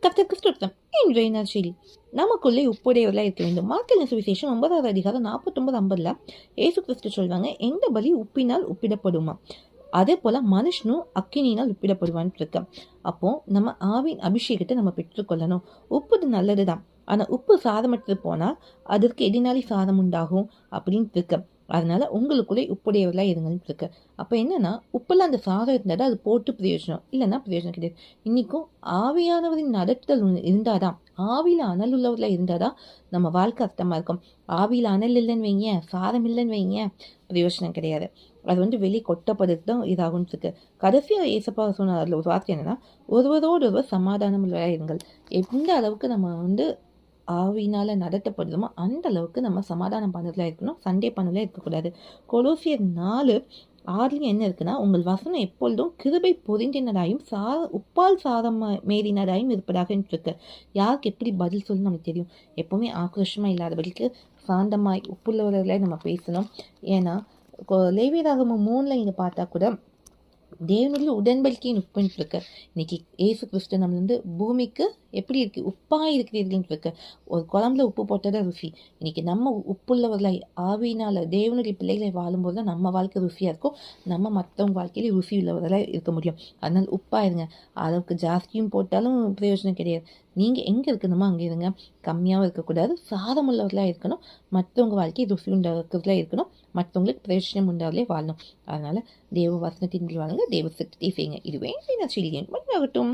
கர்த்தருக்கு ஸ்தோத்திரம். இன்றைய நற்செய்தி நமக்குள்ளே உப்புடையவர்களாக இருக்க வேண்டும். மார்க்கின் சுவிசேஷம் 9வது அதிகாரம் 49-50 இயேசு கிறிஸ்து சொல்றாங்க, எந்த பலி உப்பினால் உப்பிடப்படுமா, அதே போல மனுஷனும் அக்கினியினால் உப்பிடப்படுவான்னு இருக்க. அப்போ நம்ம ஆவின் அபிஷேகத்தை நம்ம பெற்றுக்கொள்ளணும். உப்பு நல்லதுதான், ஆனா உப்பு சாதமற்று போனா அதற்கு எதினாலி சாதம் உண்டாகும் அப்படின்னு இருக்கு. அதனால உங்களுக்குள்ளே உப்புடையவர்களா இருங்கன்னு இருக்கு. அப்ப என்னன்னா, உப்புல அந்த சாதம் இருந்தாதான் அது போட்டு பிரயோஜனம், இல்லைன்னா பிரயோஜனம் கிடையாது. இன்னைக்கும் ஆவியானவரின் நடத்துதல் இருந்தாதான், ஆவியில அனல் உள்ளவர்களா இருந்தாதான் நம்ம வாழ்க்கை அர்த்தமா இருக்கும். ஆவியில அனல் இல்லைன்னு வைங்க, சாதம் இல்லைன்னு வைங்க, பிரயோஜனம் கிடையாது. அது வெளி கொட்டப்படுறது தான் இதாகும் இருக்கு. கடைசியா ஏசப்பா சொன்ன அதுல ஒரு வார்த்தை என்னன்னா, ஒருவரோடு ஒருவர் சமாதானம் இருங்கள். எந்த அளவுக்கு நம்ம ஆவியினால நடத்தப்படுதோமோ அந்த அளவுக்கு நம்ம சமாதானம் பண்ணதுல இருக்கணும், சண்டே பண்ணல இருக்கக்கூடாது. கொலோசியர் 4:6 என்ன இருக்குன்னா, உங்கள் வசனம் எப்பொழுதும் கிருபை பொதிந்தினதாயும் உப்பால் சாதம் மேறினதாயும் இருப்பதாக இருக்கு. யாருக்கு எப்படி பதில் சொல்லணும் நமக்கு தெரியும். எப்பவுமே ஆக்ரோஷமா இல்லாதபடிக்கு சாந்தமாய் உப்புள்ளவர்களை நம்ம பேசணும். ஏன்னா லேவியராகமம் 3 இங்க பார்த்தா கூட தேவனுடைய உடன்படிக்கையின் உப்புன்னு இருக்கு. இன்னைக்கு ஏசு கிறிஸ்து நம்ம பூமிக்கு எப்படி இருக்கு, உப்பா இருக்கிறீர்கள் இருக்கு. ஒரு குழம்புல உப்பு போட்டதான் ருசி. இன்னைக்கு நம்ம உப்புள்ளவர்களை ஆவியினால தேவனுடைய பிள்ளைகளை வாழும்போது தான் நம்ம வாழ்க்கை ருசியா இருக்கும். நம்ம மற்றவங்க வாழ்க்கையில ருசி உள்ளவர்களாக இருக்க முடியும். அதனால உப்பா இருங்க. அளவுக்கு ஜாஸ்தியும் போட்டாலும் பிரயோஜனம் கிடையாது. நீங்க எங்க இருக்கணுமோ அங்க இருங்க. கம்மியாவும் இருக்கக்கூடாது, சாதம் உள்ளவர்களா இருக்கணும். மற்றவங்க வாழ்க்கை ருசி உண்டாக்குறதுல இருக்கணும். மற்றவங்களுக்கு பிரயோஜனம் உண்டாவதே வாழணும். அதனால தேவ வசனத்தின் வாழுங்க, தேவ சக்தி செய்யுங்க. இதுவே நற்செய்தி ஆகட்டும்.